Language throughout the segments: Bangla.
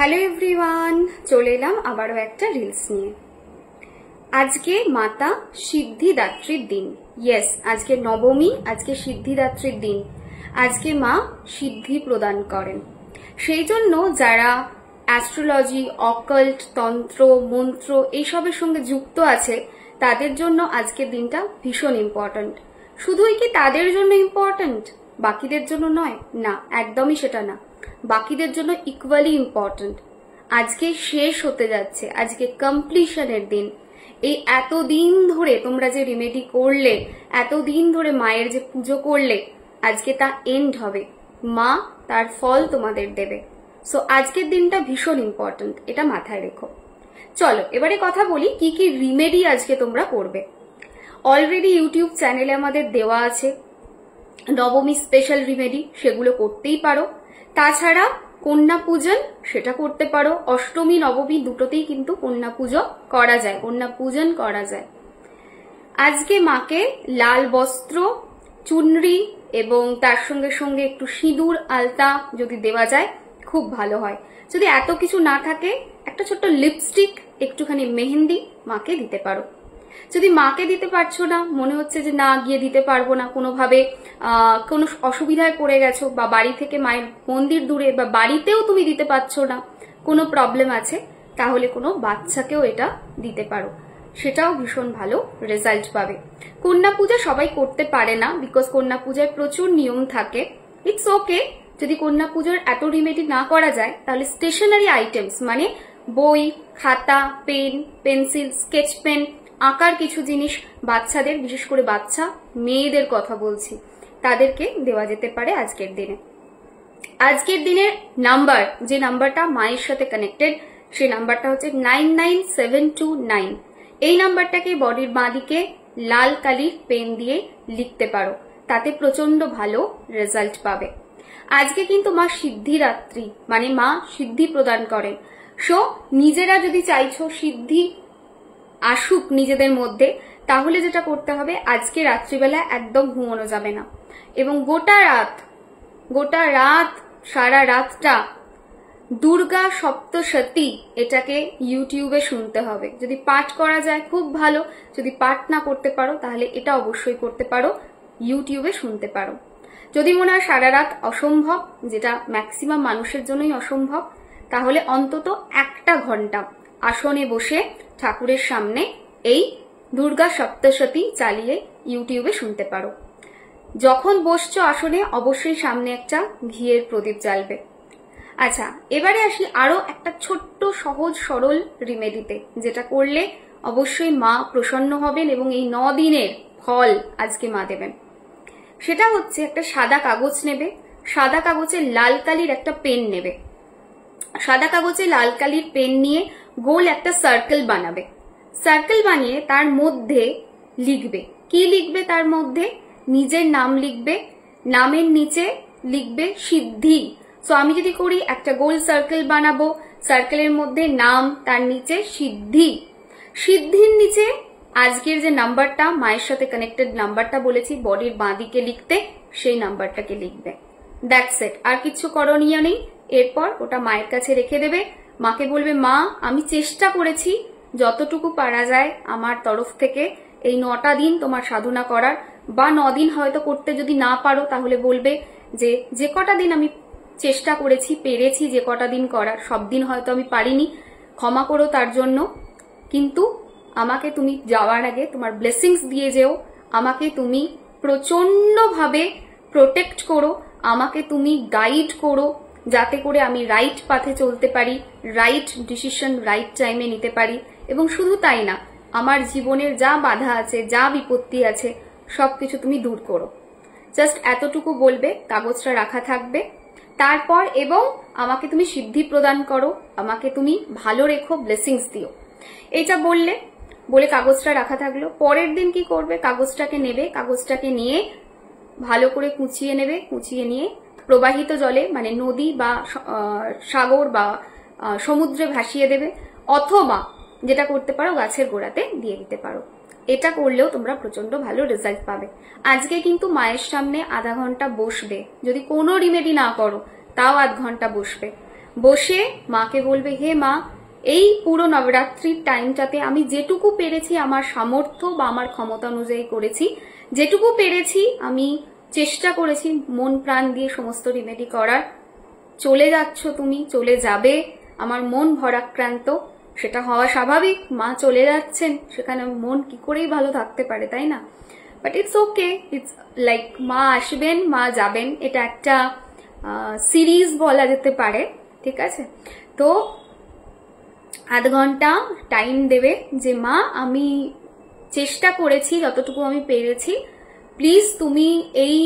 হ্যালো এভরিওয়ান, চলে এলাম আবারও একটা রিলস নিয়ে। আজকে মাতা সিদ্ধিদাত্রীর দিন। ইয়েস, আজকে নবমী, আজকে সিদ্ধিদাত্রীর দিন। আজকে মা সিদ্ধি প্রদান করেন। সেই জন্য যারা অ্যাস্ট্রোলজি, অকাল্ট, তন্ত্র, মন্ত্র এইসবের সঙ্গে যুক্ত আছে তাদের জন্য আজকের দিনটা ভীষণ ইম্পর্ট্যান্ট। শুধুই কি তাদের জন্য ইম্পর্ট্যান্ট, বাকিদের জন্য নয়? না, একদমই সেটা না। বাকিদের জন্য ইকুয়ালি ইম্পর্ট্যান্ট। আজকে শেষ হতে যাচ্ছে, আজকে কমপ্লিশনের দিন। এই এতদিন ধরে তোমরা যে রেমেডি করলে, এতদিন ধরে মায়ের যে পুজো করলে, আজকে তা এন্ড হবে। মা তার ফল তোমাদের দেবে। সো আজকের দিনটা ভীষণ ইম্পর্ট্যান্ট, এটা মাথায় রেখো। চলো এবারে কথা বলি কি কি রিমেডি আজকে তোমরা করবে। অলরেডি ইউটিউব চ্যানেলে আমাদের দেওয়া আছে নবমী স্পেশাল রিমেডি, সেগুলো করতেই পারো। তাছাড়া কন্যা পূজন, সেটা করতে পারো। অষ্টমী নবমী দুটোতেই কিন্তু কন্যা পুজো করা যায়, কন্যা পূজন করা যায়। আজকে মাকে লাল বস্ত্র, চুনরি এবং তার সঙ্গে সঙ্গে একটু সিঁদুর, আলতা যদি দেওয়া যায় খুব ভালো হয়। যদি এত কিছু না থাকে, একটা ছোট্ট লিপস্টিক, একটুখানি মেহেন্দি মাকে দিতে পারো। যদি মাকে দিতে পারছো না, মনে হচ্ছে যে না গিয়ে দিতে পারবো না, কোনোভাবে কোনো অসুবিধায় পড়ে গেছো, বা বাড়ি থেকে মায়ের মন্দির দূরে, বা বাড়িতেও তুমি দিতে পারছো না, কোনো প্রবলেম আছে, তাহলে কোনো বাচ্চাকেও এটা দিতে পারো, সেটাও ভীষণ ভালো রেজাল্ট পাবে। কন্যা পূজা সবাই করতে পারে না, বিকজ কন্যা পূজায় প্রচুর নিয়ম থাকে। ইটস ওকে, যদি কন্যা পুজোর এত রিমেডি না করা যায় তাহলে স্টেশনারি আইটেমস মানে বই, খাতা, পেন, পেন্সিল, স্কেচ পেন, আঁকার কিছু জিনিস বাচ্চাদের, বিশেষ করে বাচ্চা মেয়েদের কথা বলছি, তাদেরকে দেওয়া যেতে পারে আজকের দিনে। আজকের দিনের নাম্বার, যে নাম্বারটা মায়ের সাথে কানেক্টেড, সেই নাম্বারটা হচ্ছে 99729। এই নাম্বারটাকে বডির বাঁদিকে লাল কালির পেন দিয়ে লিখতে পারো, তাতে প্রচন্ড ভালো রেজাল্ট পাবে। আজকে কিন্তু মা সিদ্ধিদাত্রী, মানে মা সিদ্ধি প্রদান করেন। সো নিজেরা যদি চাইছো সিদ্ধি আসুক নিজেদের মধ্যে, তাহলে যেটা করতে হবে, আজকে রাত্রিবেলা একদম ঘুমানো যাবে না, এবং গোটা রাত সারা রাতটা দুর্গা সপ্তশতী এটাকে ইউটিউবে শুনতে হবে। যদি পাঠ করা যায় খুব ভালো, যদি পাঠ না করতে পারো তাহলে এটা অবশ্যই করতে পারো, ইউটিউবে শুনতে পারো। যদি মনে হয় সারা রাত অসম্ভব, যেটা ম্যাক্সিমাম মানুষের জন্যই অসম্ভব, তাহলে অন্তত 1 ঘন্টা আসনে বসে ঠাকুরের সামনে এই দুর্গা সপ্তশতী চালিয়ে ইউটিউবে শুনতে পারো। যখন বসছো আসনে, অবশ্যই সামনে একটা ঘিয়ের প্রদীপ জ্বালবে। আচ্ছা, এবারে আসি আরো একটা ছোট্ট সহজ সরল রিমেডিতে, যেটা করলে অবশ্যই মা প্রসন্ন হবেন এবং এই 9 দিনের ফল আজকে মা দেবেন। সেটা হচ্ছে একটা সাদা কাগজ নেবে, সাদা কাগজে লাল কালির একটা পেন নেবে। সাদা কাগজে লাল কালির পেন নিয়ে গোল একটা সার্কেল বানাবে। সার্কেল বানিয়ে তার মধ্যে লিখবে, কি লিখবে? তার মধ্যে নিজের নাম লিখবে, নামের নিচে লিখবে সিদ্ধি। সো আমি যদি করি, একটা গোল সার্কেল বানাবো, সার্কেলের মধ্যে নাম, তার নিচে সিদ্ধি। সিদ্ধির নিচে আজকের যে নাম্বারটা, মায়ের সাথে কানেক্টেড নাম্বারটা বলেছি বডির বাঁদিকে লিখতে, সেই নাম্বারটাকে লিখবে। দ্যাটস ইট, আর কিছু করণীয় নেই। এরপর ওটা মায়ের কাছে রেখে দেবে। মাকে বলবে, মা আমি চেষ্টা করেছি যতটুকু পারা যায় আমার তরফ থেকে এই 9টা দিন তোমার সাধনা করার, বা 9 দিন হয়তো করতে যদি না পারো তাহলে বলবে যে কটা দিন আমি চেষ্টা করেছি, পেরেছি যে কটা দিন করার, সব দিন হয়তো আমি পারিনি, ক্ষমা করো তার জন্য। কিন্তু আমাকে তুমি যাওয়ার আগে তোমার ব্লেসিংস দিয়ে যেও, আমাকে তুমি প্রচন্ডভাবে প্রোটেক্ট করো, আমাকে তুমি গাইড করো, যাতে করে আমি রাইট পাথে চলতে পারি, রাইট ডিসিশন রাইট টাইমে নিতে পারি। এবং শুধু তাই না, আমার জীবনের যা বাধা আছে, যা বিপত্তি আছে, সবকিছু তুমি দূর করো। জাস্ট এতটুকু বলবে, কাগজটা রাখা থাকবে। তারপর এবং আমাকে তুমি সিদ্ধি প্রদান করো, আমাকে তুমি ভালো রেখো, ব্লেসিংস দিও, এটা বলে কাগজটা রাখা থাকলো। পরের দিন কি করবে? কাগজটাকে নেবে, কাগজটাকে নিয়ে ভালো করে কুচিয়ে নেবে, কুচিয়ে নিয়ে প্রবাহিত জলে, মানে নদী বা সাগর বা সমুদ্রে ভাসিয়ে দেবে, অথবা যেটা করতে পারো গাছের গোড়াতে দিয়ে দিতে পারো। এটা করলেও তোমরা প্রচন্ড ভালো রেজাল্ট পাবে। আজকে কিন্তু মায়ের সামনে আধা ঘন্টা বসবে, যদি কোনো রিমেডি না করো তাও আধ ঘন্টা বসবে। বসে মাকে বলবে, হে মা, এই পুরো নবরাত্রির টাইমটাতে আমি যেটুকু পেরেছি আমার সামর্থ্য বা আমার ক্ষমতা অনুযায়ী করেছি, যেটুকু পেরেছি আমি চেষ্টা করেছি মন প্রাণ দিয়ে সমস্ত রিমেডি করার। চলে যাচ্ছ তুমি, চলে যাবে, আমার মন ভরাক্রান্ত, সেটা হওয়া স্বাভাবিক। মা চলে যাচ্ছেন, সেখানে মন কি করেই ভালো থাকতে পারে, তাই না? But it's okay, it's like মা আসবেন, মা যাবেন, এটা একটা সিরিজ বলা যেতে পারে, ঠিক আছে? তো আধ ঘন্টা টাইম দেবে যে মা আমি চেষ্টা করেছি যতটুকু আমি পেরেছি, প্লিজ তুমি এই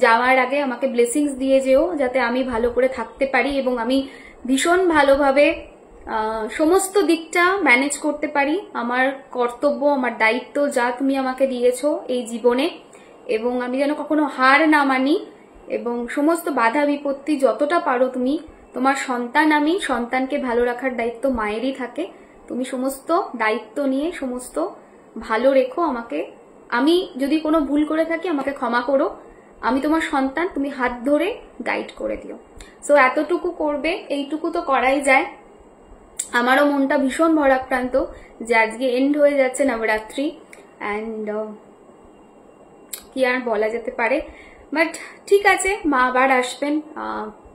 যাওয়ার আগে আমাকে ব্লেসিংস দিয়ে যেও যাতে আমি ভালো করে থাকতে পারি এবং আমি ভীষণ ভালোভাবে সমস্ত দিকটা ম্যানেজ করতে পারি। আমার কর্তব্য, আমার দায়িত্ব যা তুমি আমাকে দিয়েছো এই জীবনে, এবং আমি যেন কখনো হার না মানি, এবং সমস্ত বাধা বিপত্তি যতটা পারো তুমি, তোমার সন্তান আমি, সন্তানকে ভালো রাখার দায়িত্ব মায়েরই থাকে, তুমি সমস্ত দায়িত্ব নিয়ে সমস্ত ভালো রেখো আমাকে। আমি যদি কোনো ভুল করে থাকি আমাকে ক্ষমা করো, আমি তোমার সন্তান, তুমি হাত ধরে গাইড করে দিও। সো এতটুকু করবে, এইটুকু তো করাই যায়। আমারও মনটা ভীষণ ভরাক্রান্ত যে আজকে এন্ড হয়ে যাচ্ছে নবরাত্রি, অ্যান্ড কি আর বলা যেতে পারে। বাট ঠিক আছে, মা আবার আসবেন,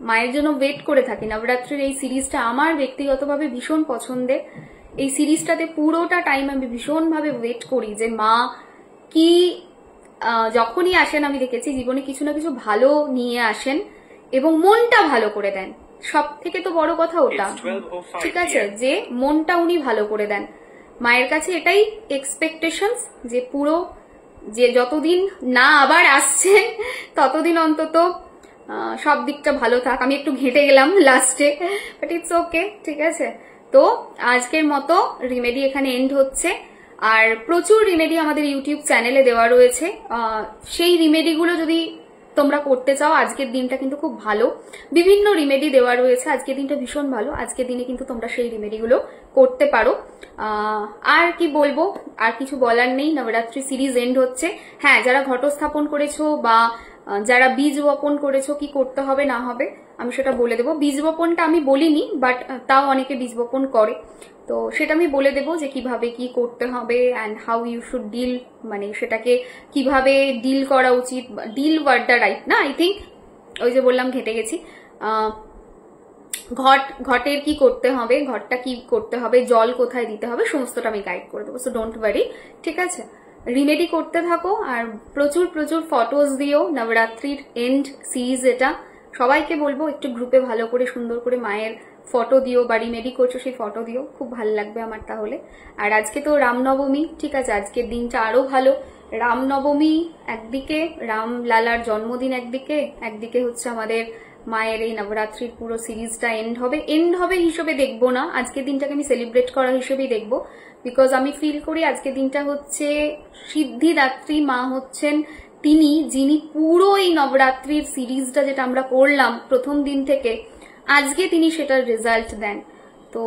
মায়ের জন্য ওয়েট করে থাকি। নবরাত্রির এই সিরিজটা আমার ব্যক্তিগতভাবে ভীষণ পছন্দের। এই সিরিজটাতে পুরোটা টাইম আমি ভীষণভাবে ওয়েট করি যে মা কি যখনই আসেন আমি দেখেছি জীবনে কিছু না কিছু ভালো নিয়ে আসেন এবং মনটা ভালো করে দেন। সব থেকে তো বড় কথা ওটা, ঠিক আছে, যে মনটা উনি ভালো করে দেন। মায়ের কাছে এটাই এক্সপেকটেশনস যে পুরো যে যতদিন না আবার আসছেন ততদিন অন্তত সব দিকটা ভালো থাক। আমি একটু ঘেঁটে গেলাম লাস্টে, বাট ইটস ওকে, ঠিক আছে। তো আজকের মতো রিমেডি এখানে এন্ড হচ্ছে। আর প্রচুর রিমেডি আমাদের ইউটিউব চ্যানেলে দেওয়া রয়েছে, সেই রিমেডিগুলো যদি তোমরা করতে চাও, আজকের দিনটা কিন্তু খুব ভালো, বিভিন্ন রিমেডি দেওয়া রয়েছে, আজকের দিনটা ভীষণ ভালো। আজকের দিনে কিন্তু তোমরা সেই রিমেডিগুলো করতে পারো। আর কি বলবো, আর কিছু বলার নেই। নবরাত্রি সিরিজ এন্ড হচ্ছে। হ্যাঁ, যারা ঘটস্থাপন করেছো বা যারা বীজ বপন করেছো, কি করতে হবে না হবে আমি সেটা বলে দেবো। বীজ বপনটা আমি বলিনি, বাট তাও অনেকে বীজ বপন করে, তো সেটা আমি বলে দেবো যে কিভাবে কি করতে হবে and how you should deal, মানে সেটাকে কিভাবে ডিল করা উচিত। ডিল ওয়ার্ডটা রাইট না, আই থিঙ্ক, ওই যে বললাম ঘেটে গেছি। ঘটের কি করতে হবে, ঘরটা কি করতে হবে, জল কোথায় দিতে হবে, সমস্তটা আমি গাইড করে দেবো। সো ডোন্ট ওয়ারি, ঠিক আছে। রিমেডি করতে থাকো আর প্রচুর প্রচুর ফটোজ দিও। নবরাত্রির এন্ড সিরিজ এটা, সবাইকে বলবো একটু গ্রুপে ভালো করে সুন্দর করে মায়ের ফটো দিও, বা রিমেডি করছো সেই ফটো দিও, খুব ভালো লাগবে আমার তাহলে। আর আজকে তো রামনবমী, ঠিক আছে, আজকের দিনটা আরো ভালো। রামনবমী একদিকে, রাম লালার জন্মদিন একদিকে, একদিকে হচ্ছে আমাদের মায়ের এই নবরাত্রির পুরো সিরিজটা এন্ড হবে হিসেবে দেখবো না, আজকের দিনটাকে আমি সেলিব্রেট করা হিসেবেই দেখবো। বিকজ আমি ফিল করি আজকের দিনটা হচ্ছে সিদ্ধিদাত্রী মা হচ্ছেন তিনি, যিনি পুরো এই নবরাত্রির সিরিজটা যেটা আমরা করলাম প্রথম দিন থেকে, আজকে তিনি সেটার রেজাল্ট দেন। তো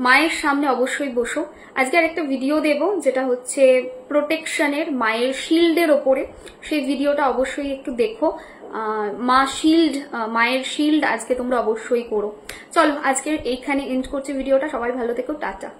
মায়ের সামনে অবশ্যই বসো। আজকে আর একটা ভিডিও দেব যেটা হচ্ছে প্রোটেকশনের, মায়ের শিল্ডের ওপরে, সেই ভিডিওটা অবশ্যই একটু দেখো। মায়ের শিল্ড আজকে তোমরা অবশ্যই করো। চলো আজকে এইখানে এন্ড করছি ভিডিওটা। সবাই ভালো থেকো, টাটা।